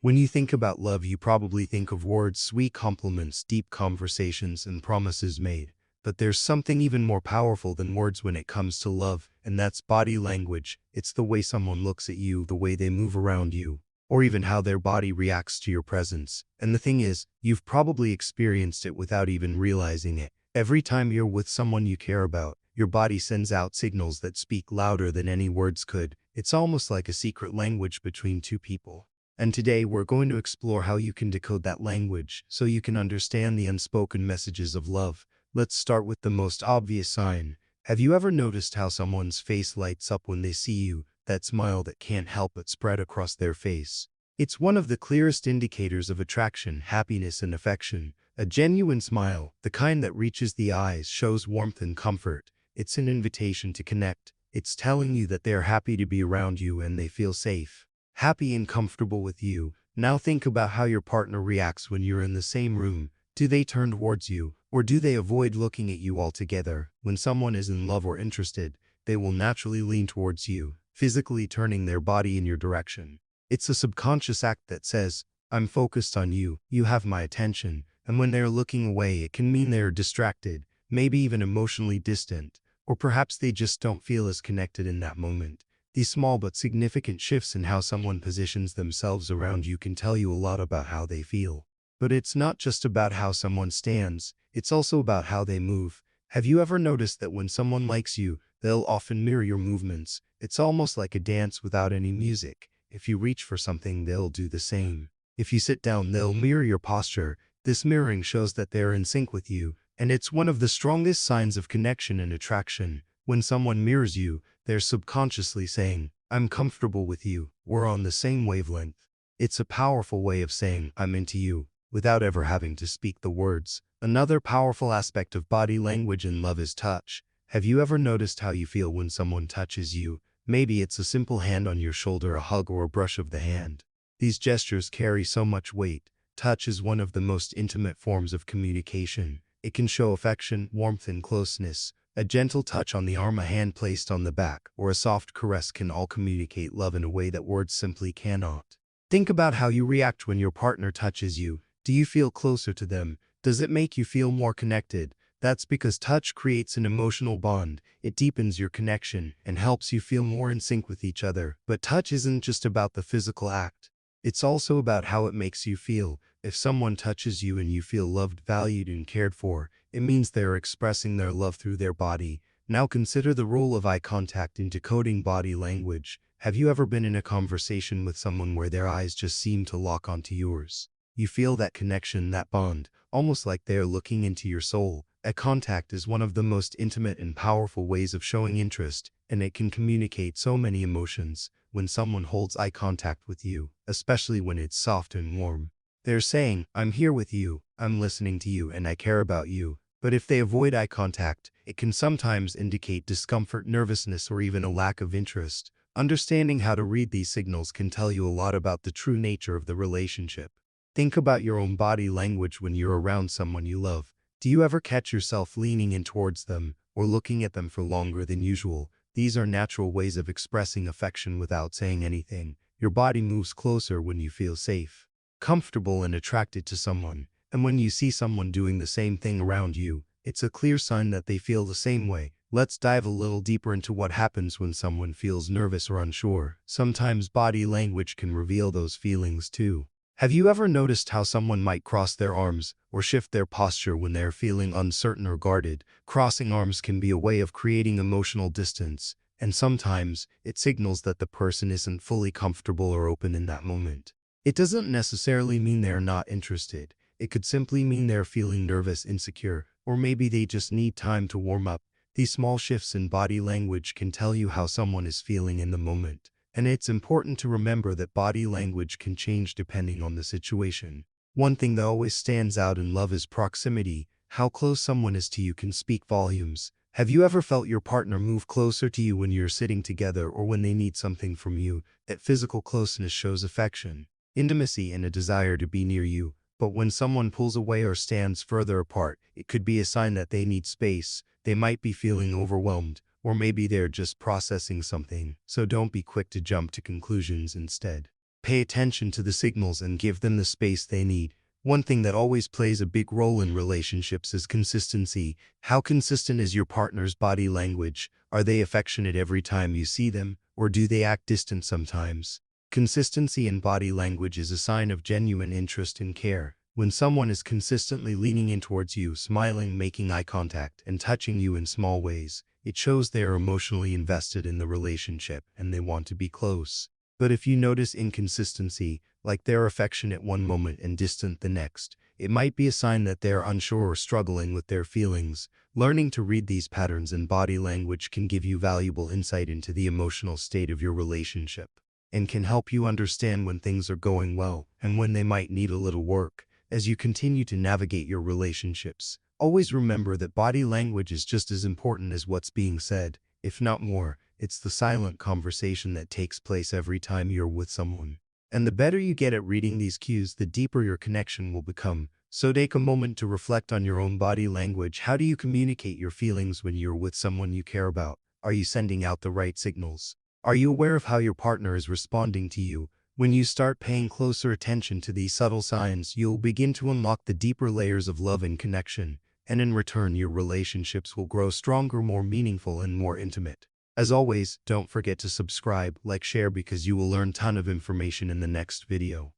When you think about love, you probably think of words, sweet compliments, deep conversations, and promises made. But there's something even more powerful than words when it comes to love, and that's body language. It's the way someone looks at you, the way they move around you, or even how their body reacts to your presence. And the thing is, you've probably experienced it without even realizing it. Every time you're with someone you care about, your body sends out signals that speak louder than any words could. It's almost like a secret language between two people. And today we're going to explore how you can decode that language so you can understand the unspoken messages of love. Let's start with the most obvious sign. Have you ever noticed how someone's face lights up when they see you? That smile that can't help but spread across their face. It's one of the clearest indicators of attraction, happiness, and affection. A genuine smile, the kind that reaches the eyes, shows warmth and comfort. It's an invitation to connect. It's telling you that they're happy to be around you and they feel safe, happy and comfortable with you. Now think about how your partner reacts when you're in the same room. Do they turn towards you, or do they avoid looking at you altogether? When someone is in love or interested, they will naturally lean towards you, physically turning their body in your direction. It's a subconscious act that says, "I'm focused on you, you have my attention." And when they're looking away, it can mean they're distracted, maybe even emotionally distant, or perhaps they just don't feel as connected in that moment. These small but significant shifts in how someone positions themselves around you can tell you a lot about how they feel. But it's not just about how someone stands, it's also about how they move. Have you ever noticed that when someone likes you, they'll often mirror your movements? It's almost like a dance without any music. If you reach for something, they'll do the same. If you sit down, they'll mirror your posture. This mirroring shows that they're in sync with you, and it's one of the strongest signs of connection and attraction. When someone mirrors you, they're subconsciously saying, "I'm comfortable with you, we're on the same wavelength." It's a powerful way of saying, "I'm into you," without ever having to speak the words. Another powerful aspect of body language in love is touch. Have you ever noticed how you feel when someone touches you? Maybe it's a simple hand on your shoulder, a hug, or a brush of the hand. These gestures carry so much weight. Touch is one of the most intimate forms of communication. It can show affection, warmth, and closeness. A gentle touch on the arm, a hand placed on the back, or a soft caress can all communicate love in a way that words simply cannot. Think about how you react when your partner touches you. Do you feel closer to them? Does it make you feel more connected? That's because touch creates an emotional bond. It deepens your connection and helps you feel more in sync with each other. But touch isn't just about the physical act. It's also about how it makes you feel. If someone touches you and you feel loved, valued, and cared for, it means they're expressing their love through their body. Now consider the role of eye contact in decoding body language. Have you ever been in a conversation with someone where their eyes just seem to lock onto yours? You feel that connection, that bond, almost like they're looking into your soul. Eye contact is one of the most intimate and powerful ways of showing interest, and it can communicate so many emotions. When someone holds eye contact with you, especially when it's soft and warm, they're saying, "I'm here with you, I'm listening to you, and I care about you." But if they avoid eye contact, it can sometimes indicate discomfort, nervousness, or even a lack of interest. Understanding how to read these signals can tell you a lot about the true nature of the relationship. Think about your own body language when you're around someone you love. Do you ever catch yourself leaning in towards them, or looking at them for longer than usual? These are natural ways of expressing affection without saying anything. Your body moves closer when you feel safe, comfortable, and attracted to someone. And when you see someone doing the same thing around you, it's a clear sign that they feel the same way. Let's dive a little deeper into what happens when someone feels nervous or unsure. Sometimes body language can reveal those feelings too. Have you ever noticed how someone might cross their arms or shift their posture when they're feeling uncertain or guarded? Crossing arms can be a way of creating emotional distance, and sometimes it signals that the person isn't fully comfortable or open in that moment. It doesn't necessarily mean they're not interested. It could simply mean they're feeling nervous, insecure, or maybe they just need time to warm up. These small shifts in body language can tell you how someone is feeling in the moment. And it's important to remember that body language can change depending on the situation. One thing that always stands out in love is proximity. How close someone is to you can speak volumes. Have you ever felt your partner move closer to you when you're sitting together or when they need something from you? That physical closeness shows affection, intimacy, and a desire to be near you. But when someone pulls away or stands further apart, it could be a sign that they need space. They might be feeling overwhelmed, or maybe they're just processing something. So don't be quick to jump to conclusions. Instead, Pay attention to the signals and give them the space they need. One thing that always plays a big role in relationships is consistency. How consistent is your partner's body language? Are they affectionate every time you see them, or do they act distant sometimes? Consistency in body language is a sign of genuine interest and care. When someone is consistently leaning in towards you, smiling, making eye contact, and touching you in small ways, it shows they are emotionally invested in the relationship and they want to be close. But if you notice inconsistency, like they're affectionate one moment and distant the next, it might be a sign that they're unsure or struggling with their feelings. Learning to read these patterns in body language can give you valuable insight into the emotional state of your relationship and can help you understand when things are going well and when they might need a little work. As you continue to navigate your relationships, always remember that body language is just as important as what's being said, if not more. It's the silent conversation that takes place every time you're with someone. And the better you get at reading these cues, the deeper your connection will become. So take a moment to reflect on your own body language. How do you communicate your feelings when you're with someone you care about? Are you sending out the right signals? Are you aware of how your partner is responding to you? When you start paying closer attention to these subtle signs, you'll begin to unlock the deeper layers of love and connection. And in return, your relationships will grow stronger, more meaningful, and more intimate. As always, don't forget to subscribe, like, share, because you will learn a ton of information in the next video.